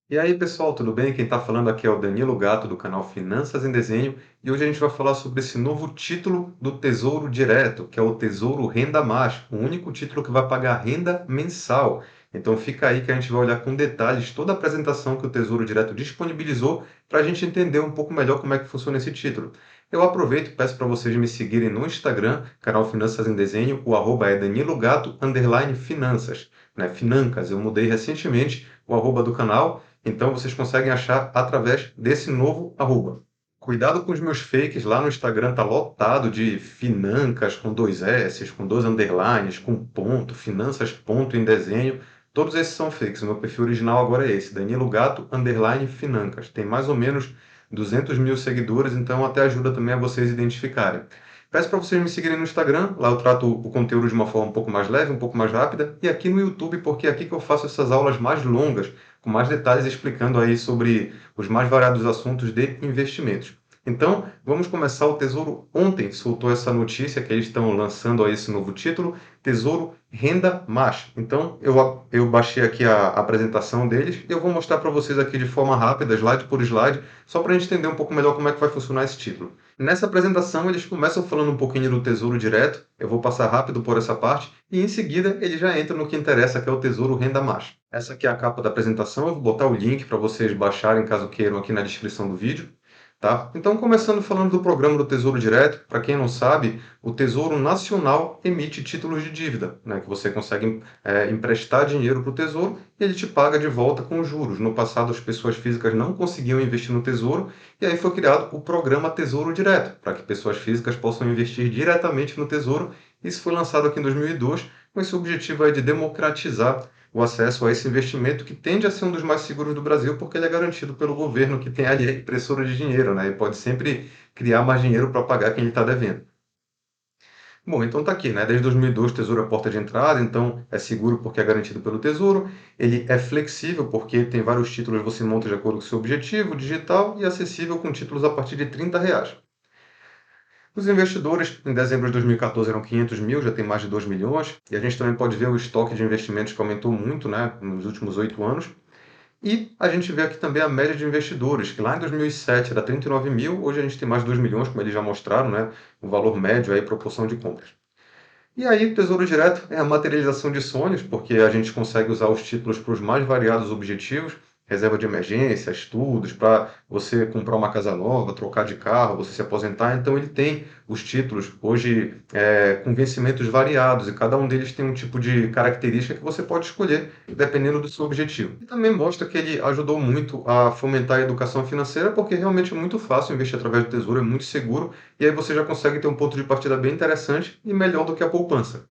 E aí, pessoal, tudo bem? Quem está falando aqui é o Danilo Gato, do canal Finanças em Desenho, e hoje a gente vai falar sobre esse novo título do Tesouro Direto, que é o Tesouro Renda Mais, o único título que vai pagar renda mensal. Então fica aí que a gente vai olhar com detalhes toda a apresentação que o Tesouro Direto disponibilizou para a gente entender um pouco melhor como é que funciona esse título. Eu aproveito e peço para vocês me seguirem no Instagram, canal Finanças em Desenho, o arroba é Danilo Gato, _finanças, né? Financas, eu mudei recentemente o arroba do canal, então vocês conseguem achar através desse novo arroba. Cuidado com os meus fakes, lá no Instagram tá lotado de financas com dois S, com dois underlines, com ponto, finanças ponto em desenho. Todos esses são fakes. O meu perfil original agora é esse, Danilo Gato, underline financas. Tem mais ou menos 200 mil seguidores, então até ajuda também a vocês identificarem. Peço para vocês me seguirem no Instagram, lá eu trato o conteúdo de uma forma um pouco mais leve, um pouco mais rápida, e aqui no YouTube, porque é aqui que eu faço essas aulas mais longas, com mais detalhes explicando aí sobre os mais variados assuntos de investimentos. Então, vamos começar. O Tesouro ontem soltou essa notícia que eles estão lançando aí esse novo título, Tesouro Renda Mais. Então, eu baixei aqui a apresentação deles e eu vou mostrar para vocês aqui de forma rápida, slide por slide, só para a gente entender um pouco melhor como é que vai funcionar esse título. Nessa apresentação, eles começam falando um pouquinho do Tesouro Direto, eu vou passar rápido por essa parte, e em seguida ele já entra no que interessa, que é o Tesouro Renda Mais. Essa aqui é a capa da apresentação, eu vou botar o link para vocês baixarem caso queiram aqui na descrição do vídeo. Tá? Então, começando falando do programa do Tesouro Direto, para quem não sabe, o Tesouro Nacional emite títulos de dívida, né, que você consegue emprestar dinheiro para o Tesouro e ele te paga de volta com juros. No passado, as pessoas físicas não conseguiam investir no Tesouro e aí foi criado o programa Tesouro Direto, para que pessoas físicas possam investir diretamente no Tesouro. Isso foi lançado aqui em 2002, com esse objetivo aí de democratizar o acesso a esse investimento que tende a ser um dos mais seguros do Brasil, porque ele é garantido pelo governo, que tem ali a impressora de dinheiro, né? E pode sempre criar mais dinheiro para pagar quem ele está devendo. Bom, então tá aqui, né? Desde 2002, o Tesouro é a porta de entrada, então é seguro porque é garantido pelo Tesouro. Ele é flexível porque tem vários títulos, você monta de acordo com o seu objetivo, digital e acessível com títulos a partir de R$ 30. Os investidores, em dezembro de 2014, eram 500 mil, já tem mais de 2 milhões. E a gente também pode ver o estoque de investimentos que aumentou muito, né, nos últimos 8 anos. E a gente vê aqui também a média de investidores, que lá em 2007 era 39 mil, hoje a gente tem mais de 2 milhões, como eles já mostraram, né, o valor médio aí, proporção de compras. E aí, o Tesouro Direto é a materialização de sonhos, porque a gente consegue usar os títulos para os mais variados objetivos, reserva de emergência, estudos, para você comprar uma casa nova, trocar de carro, você se aposentar. Então, ele tem os títulos hoje com vencimentos variados, e cada um deles tem um tipo de característica que você pode escolher, dependendo do seu objetivo. E também mostra que ele ajudou muito a fomentar a educação financeira, porque realmente é muito fácil investir através do Tesouro, é muito seguro, e aí você já consegue ter um ponto de partida bem interessante e melhor do que a poupança.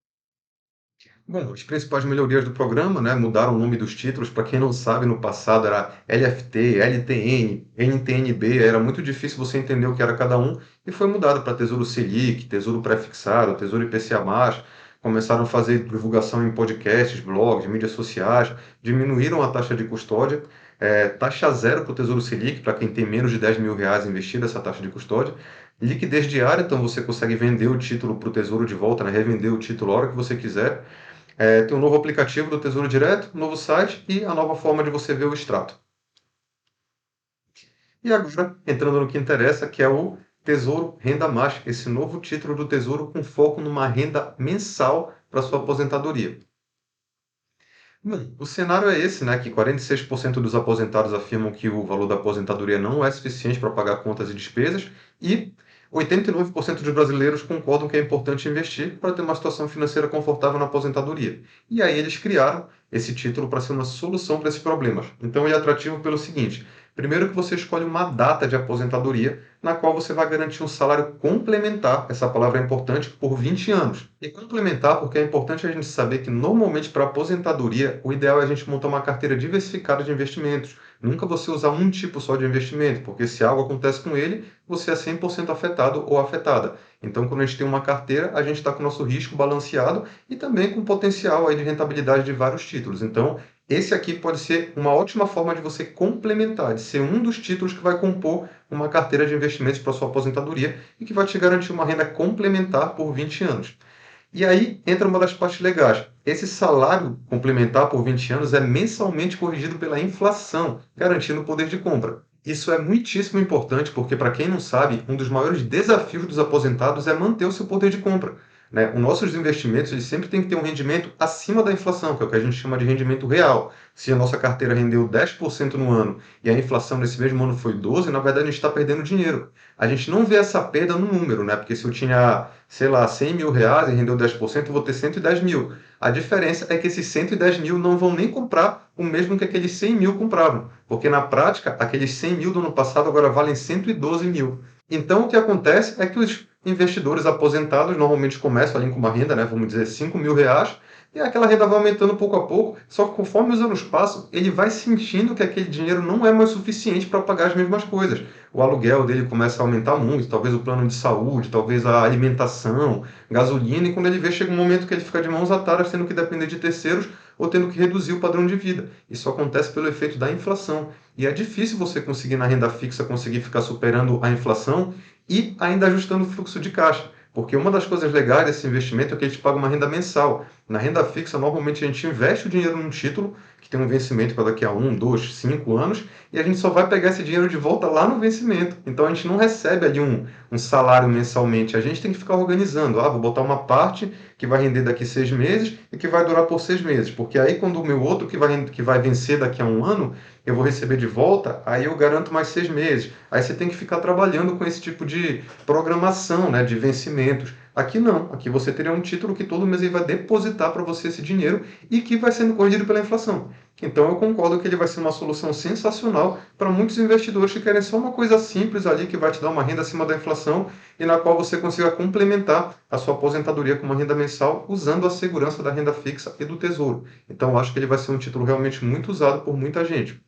Bom, as principais melhorias do programa, né, mudaram o nome dos títulos. Para quem não sabe, no passado era LFT, LTN, NTNB, era muito difícil você entender o que era cada um, e foi mudado para Tesouro Selic, Tesouro Prefixado, Tesouro IPCA+. Começaram a fazer divulgação em podcasts, blogs, mídias sociais, diminuíram a taxa de custódia, taxa zero para o Tesouro Selic, para quem tem menos de R$ 10 mil investido, essa taxa de custódia. Liquidez diária, então você consegue vender o título para o Tesouro de volta, né, revender o título a hora que você quiser. Tem um novo aplicativo do Tesouro Direto, um novo site e a nova forma de você ver o extrato. E agora, entrando no que interessa, que é o Tesouro Renda Mais, esse novo título do Tesouro com foco numa renda mensal para sua aposentadoria. Bom, o cenário é esse, né, que 46% dos aposentados afirmam que o valor da aposentadoria não é suficiente para pagar contas e despesas e 89% dos brasileiros concordam que é importante investir para ter uma situação financeira confortável na aposentadoria. E aí eles criaram esse título para ser uma solução para esses problemas. Então ele é atrativo pelo seguinte: primeiro que você escolhe uma data de aposentadoria na qual você vai garantir um salário complementar, essa palavra é importante, por 20 anos. E complementar porque é importante a gente saber que normalmente para aposentadoria o ideal é a gente montar uma carteira diversificada de investimentos. Nunca você usar um tipo só de investimento, porque se algo acontece com ele, você é 100% afetado ou afetada. Então, quando a gente tem uma carteira, a gente está com o nosso risco balanceado e também com potencial aí de rentabilidade de vários títulos. Então, esse aqui pode ser uma ótima forma de você complementar, de ser um dos títulos que vai compor uma carteira de investimentos para sua aposentadoria e que vai te garantir uma renda complementar por 20 anos. E aí entra uma das partes legais. Esse salário complementar por 20 anos é mensalmente corrigido pela inflação, garantindo o poder de compra. Isso é muitíssimo importante porque, para quem não sabe, um dos maiores desafios dos aposentados é manter o seu poder de compra. Né? Os nossos investimentos eles sempre têm que ter um rendimento acima da inflação, que é o que a gente chama de rendimento real. Se a nossa carteira rendeu 10% no ano e a inflação nesse mesmo ano foi 12%, na verdade a gente está perdendo dinheiro. A gente não vê essa perda no número, né? Porque se eu tinha, sei lá, 100 mil reais e rendeu 10%, eu vou ter 110 mil. A diferença é que esses 110 mil não vão nem comprar o mesmo que aqueles 100 mil compravam. Porque na prática, aqueles 100 mil do ano passado agora valem 112 mil. Então, o que acontece é que os investidores aposentados normalmente começam ali com uma renda, né, vamos dizer, 5 mil reais, e aquela renda vai aumentando pouco a pouco, só que conforme os anos passam, ele vai sentindo que aquele dinheiro não é mais suficiente para pagar as mesmas coisas. O aluguel dele começa a aumentar muito, talvez o plano de saúde, talvez a alimentação, gasolina, e quando ele vê, chega um momento que ele fica de mãos atadas, tendo que depender de terceiros ou tendo que reduzir o padrão de vida. Isso acontece pelo efeito da inflação. E é difícil você conseguir na renda fixa conseguir ficar superando a inflação e ainda ajustando o fluxo de caixa. Porque uma das coisas legais desse investimento é que a gente paga uma renda mensal. Na renda fixa, normalmente a gente investe o dinheiro num título que tem um vencimento para daqui a 1, 2, 5 anos, e a gente só vai pegar esse dinheiro de volta lá no vencimento. Então a gente não recebe ali um salário mensalmente. A gente tem que ficar organizando. Ah, vou botar uma parte que vai render daqui 6 meses e que vai durar por 6 meses. Porque aí quando o meu outro que vai vencer daqui a um ano, eu vou receber de volta, aí eu garanto mais 6 meses. Aí você tem que ficar trabalhando com esse tipo de programação, né, de vencimentos. Aqui não, aqui você teria um título que todo mês ele vai depositar para você esse dinheiro e que vai sendo corrigido pela inflação. Então eu concordo que ele vai ser uma solução sensacional para muitos investidores que querem só uma coisa simples ali que vai te dar uma renda acima da inflação e na qual você consiga complementar a sua aposentadoria com uma renda mensal usando a segurança da renda fixa e do tesouro. Então eu acho que ele vai ser um título realmente muito usado por muita gente.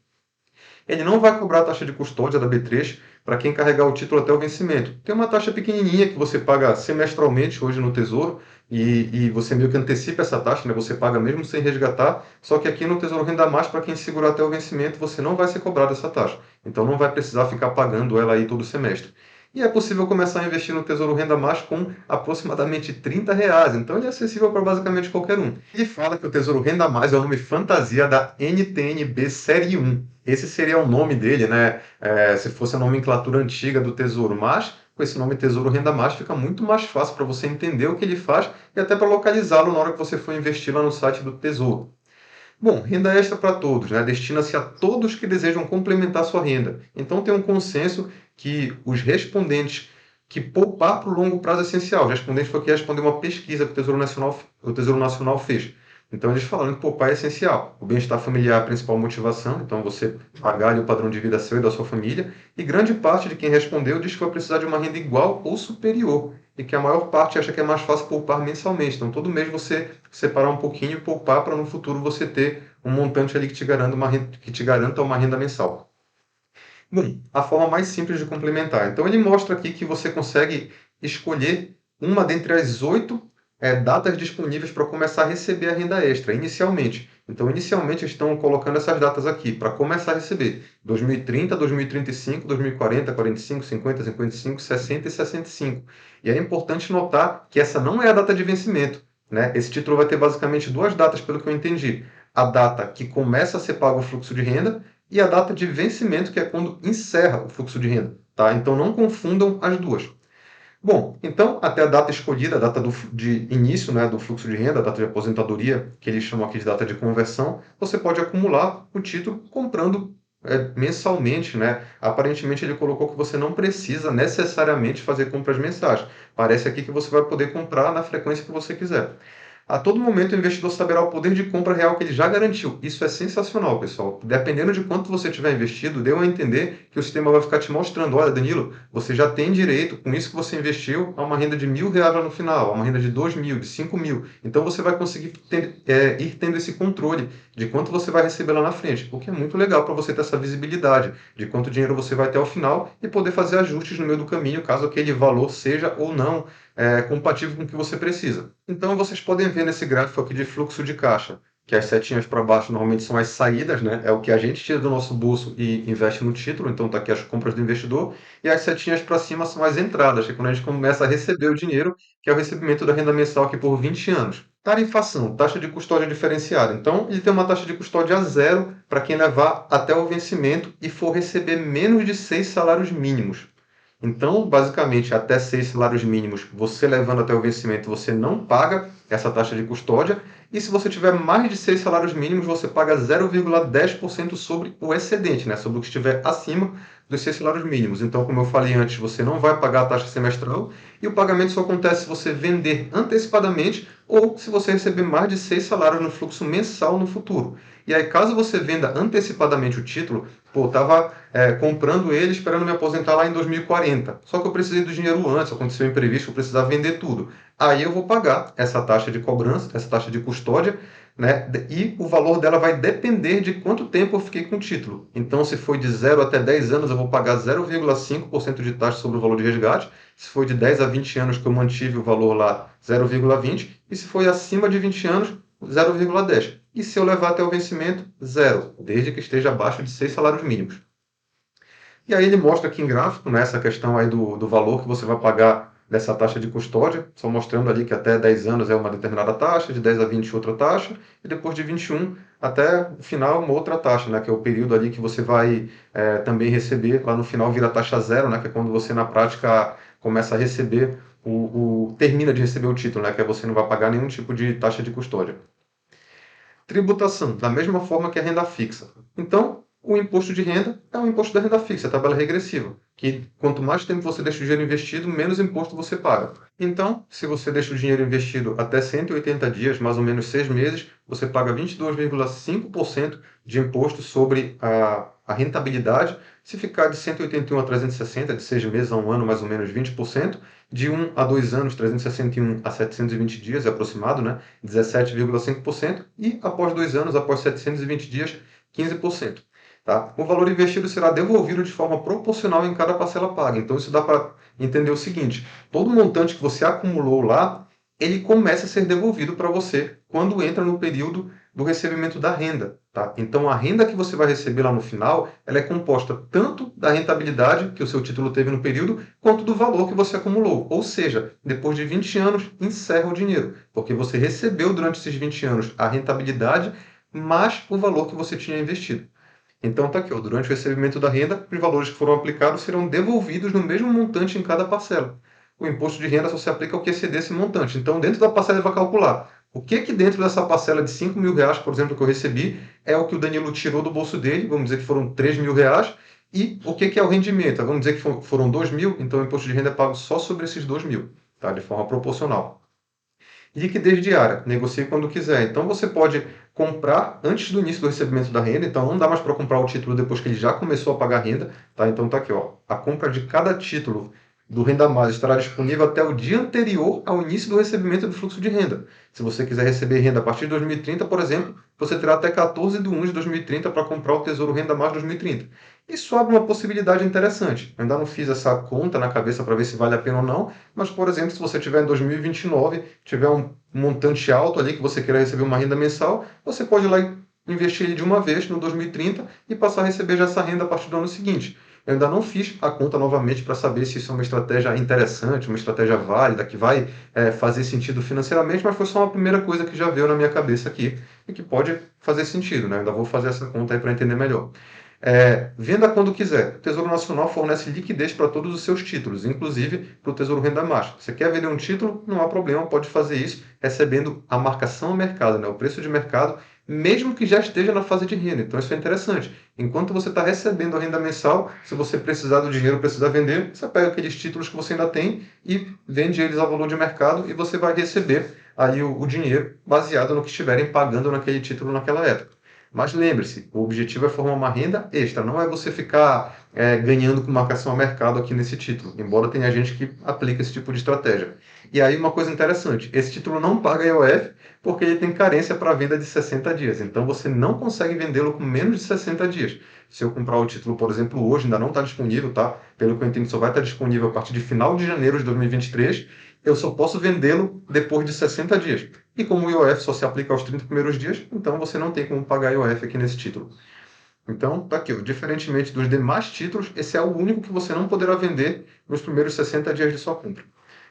Ele não vai cobrar a taxa de custódia da B3 para quem carregar o título até o vencimento. Tem uma taxa pequenininha que você paga semestralmente hoje no Tesouro e você meio que antecipa essa taxa, né? Você paga mesmo sem resgatar, só que aqui no Tesouro Renda Mais, para quem segurar até o vencimento, você não vai ser cobrado essa taxa. Então não vai precisar ficar pagando ela aí todo semestre. E é possível começar a investir no Tesouro Renda Mais com aproximadamente R$ 30. Então ele é acessível para basicamente qualquer um. Ele fala que o Tesouro Renda Mais é o nome fantasia da NTN-B Série 1. Esse seria o nome dele, né? Se fosse a nomenclatura antiga do Tesouro. Mas com esse nome Tesouro Renda Mais fica muito mais fácil para você entender o que ele faz e até para localizá-lo na hora que você for investir lá no site do Tesouro. Bom, renda extra para todos, né? Destina-se a todos que desejam complementar sua renda. Então tem um consenso que os respondentes que poupar para o longo prazo é essencial. O respondente foi que respondeu uma pesquisa que o Tesouro Nacional fez. Então eles falaram que poupar é essencial. O bem-estar familiar é a principal motivação, então você pagar ali o padrão de vida seu e da sua família. E grande parte de quem respondeu diz que vai precisar de uma renda igual ou superior. E que a maior parte acha que é mais fácil poupar mensalmente. Então todo mês você separar um pouquinho e poupar para no futuro você ter um montante ali que te garanta uma renda mensal. Bom, a forma mais simples de complementar. Então ele mostra aqui que você consegue escolher uma dentre as 8 datas disponíveis para começar a receber a renda extra, inicialmente. Então, inicialmente, estão colocando essas datas aqui para começar a receber. 2030, 2035, 2040, 45, 50, 55, 60 e 65. E é importante notar que essa não é a data de vencimento. Né? Esse título vai ter basicamente duas datas, pelo que eu entendi. A data que começa a ser pago o fluxo de renda e a data de vencimento, que é quando encerra o fluxo de renda. Tá? Então, não confundam as duas. Bom, então, até a data escolhida, a data de início, né, do fluxo de renda, a data de aposentadoria, que eles chamam aqui de data de conversão, você pode acumular o título comprando mensalmente, né? Aparentemente ele colocou que você não precisa necessariamente fazer compras mensais. Parece aqui que você vai poder comprar na frequência que você quiser. A todo momento, o investidor saberá o poder de compra real que ele já garantiu. Isso é sensacional, pessoal. Dependendo de quanto você tiver investido, deu a entender que o sistema vai ficar te mostrando: olha, Danilo, você já tem direito, com isso que você investiu, a uma renda de R$ 1.000 lá no final, a uma renda de 2.000, de 5.000. Então você vai conseguir ir tendo esse controle de quanto você vai receber lá na frente, o que é muito legal para você ter essa visibilidade de quanto dinheiro você vai ter ao final e poder fazer ajustes no meio do caminho, caso aquele valor seja ou não compatível com o que você precisa. Então, vocês podem ver nesse gráfico aqui de fluxo de caixa. que as setinhas para baixo normalmente são as saídas, né? É o que a gente tira do nosso bolso e investe no título, então tá aqui as compras do investidor, e as setinhas para cima são as entradas, que é quando a gente começa a receber o dinheiro, que é o recebimento da renda mensal aqui por 20 anos. Tarifação, taxa de custódia diferenciada. Então, ele tem uma taxa de custódia zero para quem levar até o vencimento e for receber menos de 6 salários mínimos. Então, basicamente, até 6 salários mínimos, você levando até o vencimento, você não paga essa taxa de custódia. E se você tiver mais de 6 salários mínimos, você paga 0,10% sobre o excedente, né? Sobre o que estiver acima dos 6 salários mínimos. Então, como eu falei antes, você não vai pagar a taxa semestral e o pagamento só acontece se você vender antecipadamente ou se você receber mais de 6 salários no fluxo mensal no futuro. E aí, caso você venda antecipadamente o título, pô, estava comprando ele esperando me aposentar lá em 2040. Só que eu precisei do dinheiro antes, aconteceu um imprevisto, eu precisava vender tudo. Aí eu vou pagar essa taxa de cobrança, essa taxa de custódia, né? E o valor dela vai depender de quanto tempo eu fiquei com o título. Então, se foi de 0 até 10 anos, eu vou pagar 0,5% de taxa sobre o valor de resgate. Se foi de 10 a 20 anos que eu mantive o valor lá, 0,20. E se foi acima de 20 anos, 0,10. E se eu levar até o vencimento, zero, desde que esteja abaixo de 6 salários mínimos. E aí ele mostra aqui em gráfico, né, essa questão aí do valor que você vai pagar dessa taxa de custódia, só mostrando ali que até 10 anos é uma determinada taxa, de 10 a 20 outra taxa, e depois de 21 até o final uma outra taxa, né, que é o período ali que você vai também receber, lá no final vira taxa zero, né, que é quando você na prática começa a receber, termina de receber o título, né, que é você não vai pagar nenhum tipo de taxa de custódia. Tributação, da mesma forma que a renda fixa. Então, o imposto de renda é o imposto da renda fixa, a tabela regressiva, que quanto mais tempo você deixa o dinheiro investido, menos imposto você paga. Então, se você deixa o dinheiro investido até 180 dias, mais ou menos 6 meses, você paga 22,5% de imposto sobre a rentabilidade. Se ficar de 181 a 360, de 6 meses a um ano, mais ou menos 20%. De 1 a 2 anos, 361 a 720 dias, é aproximado, né? 17,5%. E após 2 anos, após 720 dias, 15%. Tá? O valor investido será devolvido de forma proporcional em cada parcela paga. Então, isso dá para entender o seguinte: todo montante que você acumulou lá, ele começa a ser devolvido para você quando entra no período do recebimento da renda. Tá? Então, a renda que você vai receber lá no final, ela é composta tanto da rentabilidade que o seu título teve no período, quanto do valor que você acumulou. Ou seja, depois de 20 anos, encerra o dinheiro, porque você recebeu durante esses 20 anos a rentabilidade mais o valor que você tinha investido. Então está aqui, ó, durante o recebimento da renda, os valores que foram aplicados serão devolvidos no mesmo montante em cada parcela. O imposto de renda só se aplica ao que exceder esse montante. Então, dentro da parcela, ele vai calcular o que dentro dessa parcela de 5 mil reais, por exemplo, que eu recebi, é o que o Danilo tirou do bolso dele, vamos dizer que foram 3 mil reais, e o que é o rendimento? Vamos dizer que foram 2 mil, então o imposto de renda é pago só sobre esses 2 mil, tá? De forma proporcional. Liquidez diária, negocie quando quiser. Então você pode comprar antes do início do recebimento da renda, então não dá mais para comprar o título depois que ele já começou a pagar a renda, tá? Então tá aqui, ó, a compra de cada título do Renda Mais estará disponível até o dia anterior ao início do recebimento do fluxo de renda. Se você quiser receber renda a partir de 2030, por exemplo, você terá até 14 de 1 de 2030 para comprar o Tesouro Renda Mais 2030. Isso abre uma possibilidade interessante. Eu ainda não fiz essa conta na cabeça para ver se vale a pena ou não, mas, por exemplo, se você tiver em 2029, tiver um montante alto ali que você queira receber uma renda mensal, você pode ir lá e investir ele de uma vez no 2030 e passar a receber já essa renda a partir do ano seguinte. Eu ainda não fiz a conta novamente para saber se isso é uma estratégia interessante, uma estratégia válida, que vai fazer sentido financeiramente, mas foi só uma primeira coisa que já veio na minha cabeça aqui e que pode fazer sentido, né? Eu ainda vou fazer essa conta aí para entender melhor. Venda quando quiser. O Tesouro Nacional fornece liquidez para todos os seus títulos, inclusive para o Tesouro Renda Mais. Você quer vender um título? Não há problema, pode fazer isso recebendo a marcação ao mercado, né? O preço de mercado, mesmo que já esteja na fase de renda. Então isso é interessante. Enquanto você está recebendo a renda mensal, se você precisar do dinheiro, precisar vender, você pega aqueles títulos que você ainda tem e vende eles ao valor de mercado e você vai receber aí o dinheiro baseado no que estiverem pagando naquele título naquela época. Mas lembre-se, o objetivo é formar uma renda extra, não é você ficar ganhando com marcação a mercado aqui nesse título, embora tenha gente que aplica esse tipo de estratégia. E aí uma coisa interessante, esse título não paga IOF porque ele tem carência para venda de 60 dias, então você não consegue vendê-lo com menos de 60 dias. Se eu comprar o título, por exemplo, hoje, ainda não está disponível, tá? Pelo que eu entendo, só vai estar disponível a partir de final de janeiro de 2023, eu só posso vendê-lo depois de 60 dias. E como o IOF só se aplica aos 30 primeiros dias, então você não tem como pagar IOF aqui nesse título. Então, tá aqui, ó. Diferentemente dos demais títulos, esse é o único que você não poderá vender nos primeiros 60 dias de sua compra.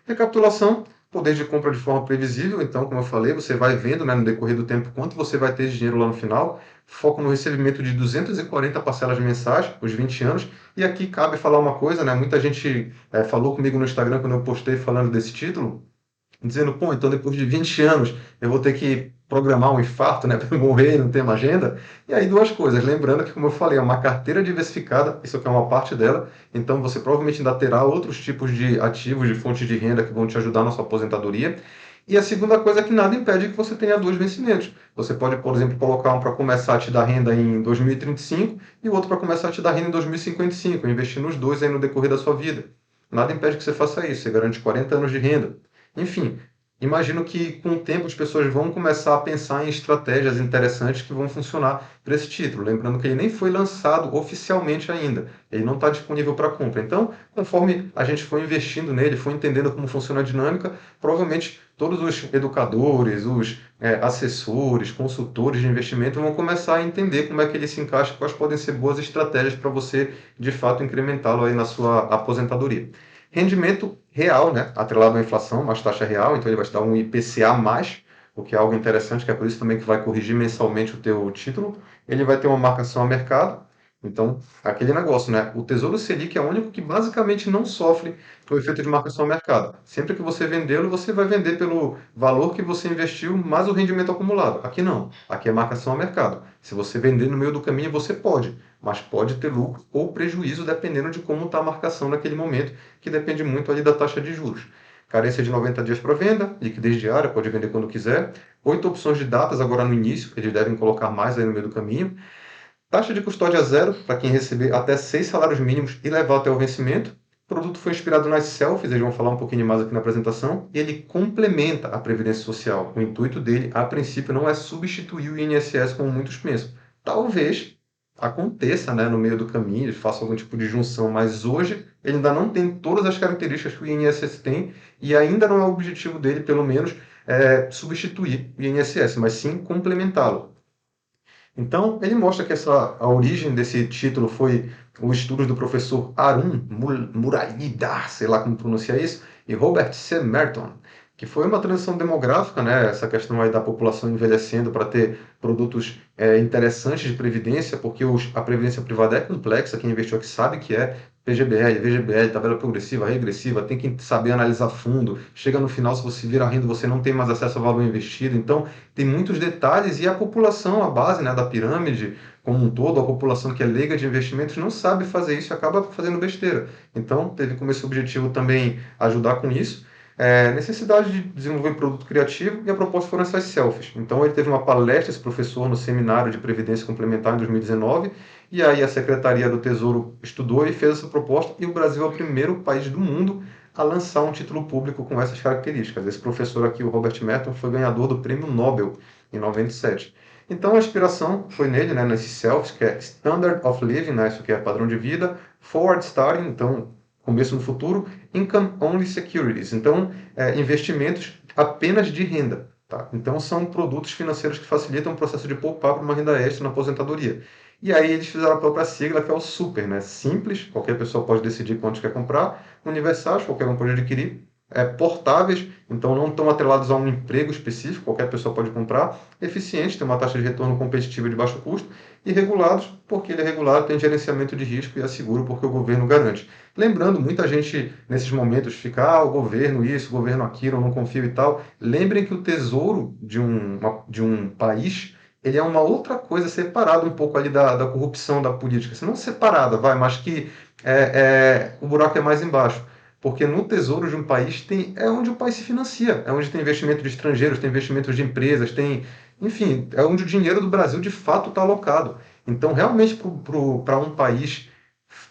Recapitulação, poder de compra de forma previsível. Então, como eu falei, você vai vendo, né, no decorrer do tempo quanto você vai ter de dinheiro lá no final. Foco no recebimento de 240 parcelas mensais, os 20 anos. E aqui cabe falar uma coisa, né? Muita gente falou comigo no Instagram quando eu postei falando desse título, dizendo, pô, então depois de 20 anos eu vou ter que programar um infarto, né, para morrer e não ter uma agenda. E aí duas coisas, lembrando que, como eu falei, é uma carteira diversificada, isso aqui é uma parte dela, então você provavelmente ainda terá outros tipos de ativos, de fontes de renda que vão te ajudar na sua aposentadoria. E a segunda coisa é que nada impede que você tenha dois vencimentos. Você pode, por exemplo, colocar um para começar a te dar renda em 2035 e o outro para começar a te dar renda em 2055, investir nos dois aí no decorrer da sua vida. Nada impede que você faça isso, você garante 40 anos de renda. Enfim, imagino que com o tempo as pessoas vão começar a pensar em estratégias interessantes que vão funcionar para esse título. Lembrando que ele nem foi lançado oficialmente ainda, ele não está disponível para compra. Então, conforme a gente for investindo nele, for entendendo como funciona a dinâmica, provavelmente todos os educadores, os assessores, consultores de investimento vão começar a entender como é que ele se encaixa, quais podem ser boas estratégias para você, de fato, incrementá-lo aí na sua aposentadoria. Rendimento real, né? Atrelado à inflação, mais taxa real, então ele vai te dar um IPCA mais, o que é algo interessante, que é por isso também que vai corrigir mensalmente o teu título. Ele vai ter uma marcação a mercado. Então, aquele negócio, né? O Tesouro Selic é o único que basicamente não sofre o efeito de marcação a mercado. Sempre que você vendê-lo, você vai vender pelo valor que você investiu mais o rendimento acumulado. Aqui não. Aqui é marcação a mercado. Se você vender no meio do caminho, você pode, mas pode ter lucro ou prejuízo dependendo de como está a marcação naquele momento, que depende muito ali da taxa de juros. Carência de 90 dias para venda, liquidez diária, pode vender quando quiser. 8 opções de datas agora no início, eles devem colocar mais aí no meio do caminho. Taxa de custódia zero para quem receber até 6 salários mínimos e levar até o vencimento. O produto foi inspirado nas selfies, eles vão falar um pouquinho mais aqui na apresentação, e ele complementa a Previdência Social. O intuito dele, a princípio, não é substituir o INSS como muitos pensam. Talvez aconteça, né, no meio do caminho, eles façam algum tipo de junção, mas hoje ele ainda não tem todas as características que o INSS tem e ainda não é o objetivo dele, pelo menos, substituir o INSS, mas sim complementá-lo. Então, ele mostra que a origem desse título foi os estudos do professor Arun Muralidar, sei lá como pronunciar isso, e Robert C. Merton, que foi uma transição demográfica, né? Essa questão aí da população envelhecendo para ter produtos interessantes de previdência, porque a previdência privada é complexa, quem investiu aqui sabe que é PGBL, VGBL, tabela progressiva, regressiva, tem que saber analisar fundo. Chega no final, se você vira renda, você não tem mais acesso ao valor investido. Então, tem muitos detalhes e a população, a base, né, da pirâmide como um todo, a população que é leiga de investimentos não sabe fazer isso e acaba fazendo besteira. Então, teve como esse objetivo também ajudar com isso. Necessidade de desenvolver produto criativo e a proposta foram essas selfies. Então, ele teve uma palestra, esse professor, no seminário de Previdência Complementar em 2019, e aí a Secretaria do Tesouro estudou e fez essa proposta, e o Brasil é o primeiro país do mundo a lançar um título público com essas características. Esse professor aqui, o Robert Merton, foi ganhador do Prêmio Nobel em 97. Então a inspiração foi nele, né, nesses selfies, que é Standard of Living, né, isso que é padrão de vida, Forward Starting, então começo no futuro, Income Only Securities, então investimentos apenas de renda. Tá? Então são produtos financeiros que facilitam o processo de poupar para uma renda extra na aposentadoria. E aí eles fizeram a própria sigla, que é o Super, né? Simples, qualquer pessoa pode decidir quantos quer comprar, universais, qualquer um pode adquirir, portáveis, então não estão atrelados a um emprego específico, qualquer pessoa pode comprar, eficientes, tem uma taxa de retorno competitiva de baixo custo, e regulados, porque ele é regulado, tem gerenciamento de risco e é seguro porque o governo garante. Lembrando, muita gente nesses momentos fica, o governo isso, o governo aquilo, eu não confio e tal. Lembrem que o tesouro de um país, ele é uma outra coisa separada um pouco ali da corrupção da política. Se não separada, vai, mas que o buraco é mais embaixo. Porque no tesouro de um país é onde o país se financia, é onde tem investimento de estrangeiros, tem investimento de empresas, enfim, é onde o dinheiro do Brasil de fato está alocado. Então, realmente, para um país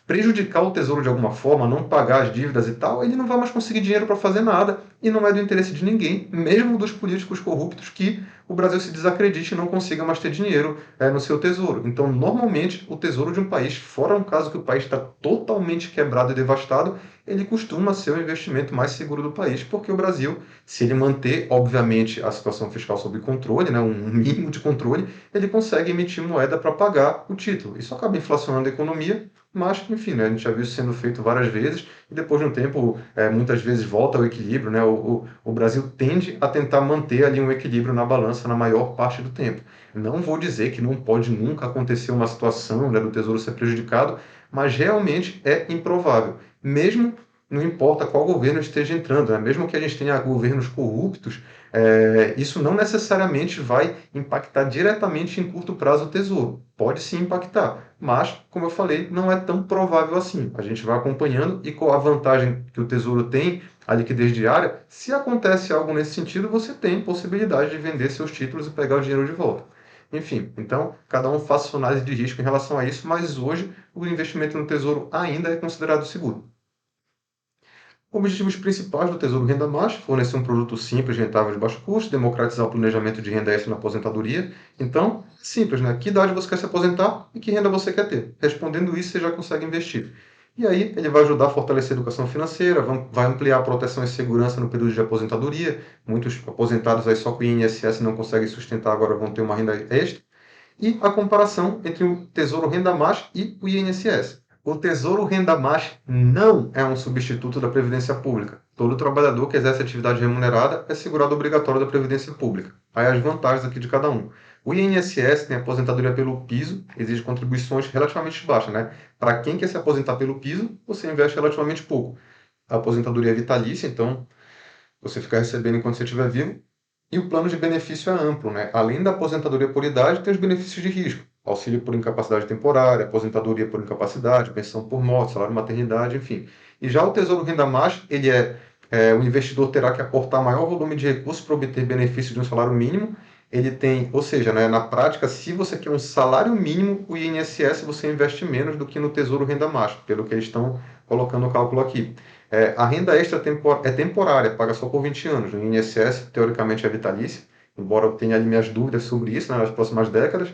prejudicar o Tesouro de alguma forma, não pagar as dívidas e tal, ele não vai mais conseguir dinheiro para fazer nada e não é do interesse de ninguém, mesmo dos políticos corruptos, que o Brasil se desacredite e não consiga mais ter dinheiro no seu tesouro. Então, normalmente, o tesouro de um país, fora um caso que o país está totalmente quebrado e devastado, ele costuma ser o investimento mais seguro do país, porque o Brasil, se ele manter, obviamente, a situação fiscal sob controle, né, um mínimo de controle, ele consegue emitir moeda para pagar o título. Isso acaba inflacionando a economia, mas, enfim, né, a gente já viu isso sendo feito várias vezes e depois de um tempo, muitas vezes volta ao equilíbrio, né? O Brasil tende a tentar manter ali um equilíbrio na balança na maior parte do tempo. Não vou dizer que não pode nunca acontecer uma situação, né, do Tesouro ser prejudicado, mas realmente é improvável. Mesmo não importa qual governo esteja entrando, né? Mesmo que a gente tenha governos corruptos, isso não necessariamente vai impactar diretamente em curto prazo o Tesouro. Pode sim impactar, mas, como eu falei, não é tão provável assim. A gente vai acompanhando e com a vantagem que o Tesouro tem, a liquidez diária, se acontece algo nesse sentido, você tem possibilidade de vender seus títulos e pegar o dinheiro de volta. Enfim, então cada um faça sua análise de risco em relação a isso, mas hoje o investimento no Tesouro ainda é considerado seguro. Objetivos principais do Tesouro Renda Mais: fornecer um produto simples, rentável de baixo custo, democratizar o planejamento de renda extra na aposentadoria. Então, simples, né? Que idade você quer se aposentar e que renda você quer ter? Respondendo isso, você já consegue investir. E aí, ele vai ajudar a fortalecer a educação financeira, vai ampliar a proteção e segurança no período de aposentadoria. Muitos aposentados aí só com o INSS não conseguem sustentar, agora vão ter uma renda extra. E a comparação entre o Tesouro Renda Mais e o INSS. O Tesouro Renda Mais não é um substituto da Previdência Pública. Todo trabalhador que exerce atividade remunerada é segurado obrigatório da Previdência Pública. Aí as vantagens aqui de cada um. O INSS tem aposentadoria pelo piso, exige contribuições relativamente baixas, né? Para quem quer se aposentar pelo piso, você investe relativamente pouco. A aposentadoria é vitalícia, então você fica recebendo enquanto você estiver vivo. E o plano de benefício é amplo, né? Além da aposentadoria por idade, tem os benefícios de risco. Auxílio por incapacidade temporária, aposentadoria por incapacidade, pensão por morte, salário maternidade, enfim. E já o Tesouro Renda Mais, o investidor terá que aportar maior volume de recursos para obter benefício de um salário mínimo. Ele tem, ou seja, né, na prática, se você quer um salário mínimo, o INSS você investe menos do que no Tesouro Renda Mais, pelo que eles estão colocando o cálculo aqui. A renda extra é temporária, paga só por 20 anos. No INSS, teoricamente, é vitalícia, embora eu tenha ali minhas dúvidas sobre isso, né, nas próximas décadas.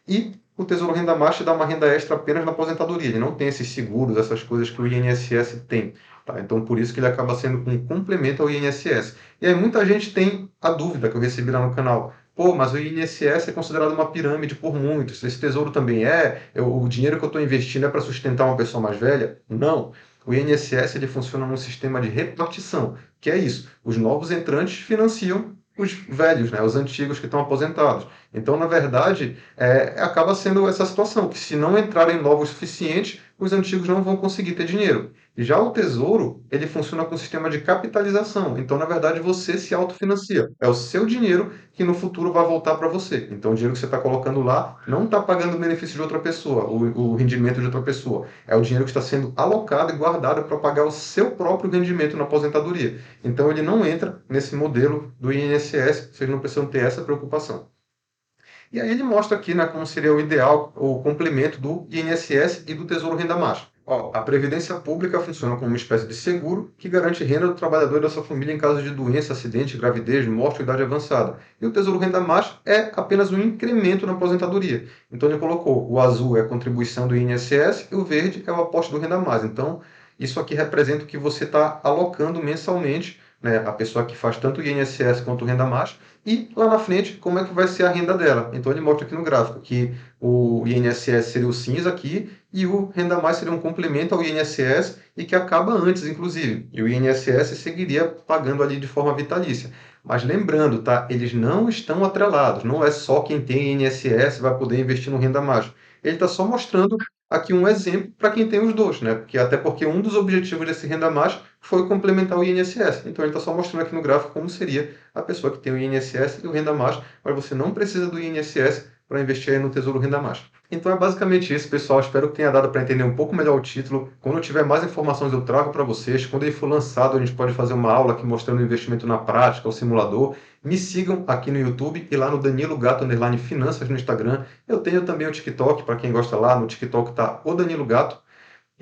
E o Tesouro Renda Mais te dá uma renda extra apenas na aposentadoria. Ele não tem esses seguros, essas coisas que o INSS tem. Tá? Então, por isso que ele acaba sendo um complemento ao INSS. E aí, muita gente tem a dúvida que eu recebi lá no canal. Pô, mas o INSS é considerado uma pirâmide por muitos. Esse tesouro também é? O dinheiro que eu estou investindo é para sustentar uma pessoa mais velha? Não. O INSS ele funciona num sistema de repartição, que é isso. Os novos entrantes financiam os velhos, né, os antigos que estão aposentados. Então, na verdade, acaba sendo essa situação, que se não entrarem novos suficientes, os antigos não vão conseguir ter dinheiro. Já o Tesouro, ele funciona com um sistema de capitalização. Então, na verdade, você se autofinancia. É o seu dinheiro que no futuro vai voltar para você. Então, o dinheiro que você está colocando lá não está pagando o benefício de outra pessoa, o rendimento de outra pessoa. É o dinheiro que está sendo alocado e guardado para pagar o seu próprio rendimento na aposentadoria. Então, ele não entra nesse modelo do INSS, vocês não precisam ter essa preocupação. E aí ele mostra aqui, né, como seria o ideal, o complemento do INSS e do Tesouro Renda Mais. Ó, a Previdência Pública funciona como uma espécie de seguro que garante renda do trabalhador e da sua família em caso de doença, acidente, gravidez, morte ou idade avançada. E o Tesouro Renda Mais é apenas um incremento na aposentadoria. Então ele colocou: o azul é a contribuição do INSS e o verde é o aporte do Renda Mais. Então isso aqui representa o que você está alocando mensalmente, né, a pessoa que faz tanto o INSS quanto o Renda Mais, e lá na frente como é que vai ser a renda dela. Então ele mostra aqui no gráfico que o INSS seria o cinza aqui e o Renda Mais seria um complemento ao INSS e que acaba antes, inclusive. E o INSS seguiria pagando ali de forma vitalícia. Mas lembrando, tá? Eles não estão atrelados. Não é só quem tem INSS vai poder investir no Renda Mais. Ele está só mostrando aqui um exemplo para quem tem os dois, né? Até porque um dos objetivos desse Renda Mais foi complementar o INSS. Então ele está só mostrando aqui no gráfico como seria a pessoa que tem o INSS e o Renda Mais, mas você não precisa do INSS para investir aí no Tesouro Renda Mais. Então é basicamente isso, pessoal. Espero que tenha dado para entender um pouco melhor o título. Quando eu tiver mais informações, eu trago para vocês. Quando ele for lançado, a gente pode fazer uma aula aqui mostrando o investimento na prática, o simulador. Me sigam aqui no YouTube e lá no Danilo Gato _ Finanças no Instagram. Eu tenho também o TikTok, para quem gosta lá, no TikTok tá o Danilo Gato.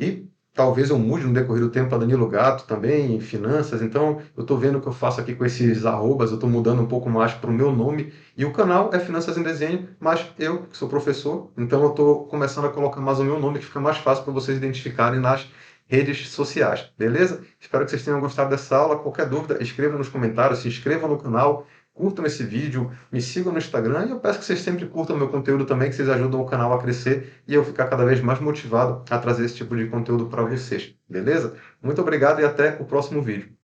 E talvez eu mude no decorrer do tempo para Danilo Gato também, em finanças. Então, eu estou vendo o que eu faço aqui com esses arrobas, eu estou mudando um pouco mais para o meu nome. E o canal é Finanças em Desenho, mas eu que sou professor, então eu estou começando a colocar mais o meu nome, que fica mais fácil para vocês identificarem nas redes sociais, beleza? Espero que vocês tenham gostado dessa aula. Qualquer dúvida, escrevam nos comentários, se inscrevam no canal, curtam esse vídeo, me sigam no Instagram e eu peço que vocês sempre curtam o meu conteúdo também, que vocês ajudam o canal a crescer e eu ficar cada vez mais motivado a trazer esse tipo de conteúdo para vocês, beleza? Muito obrigado e até o próximo vídeo.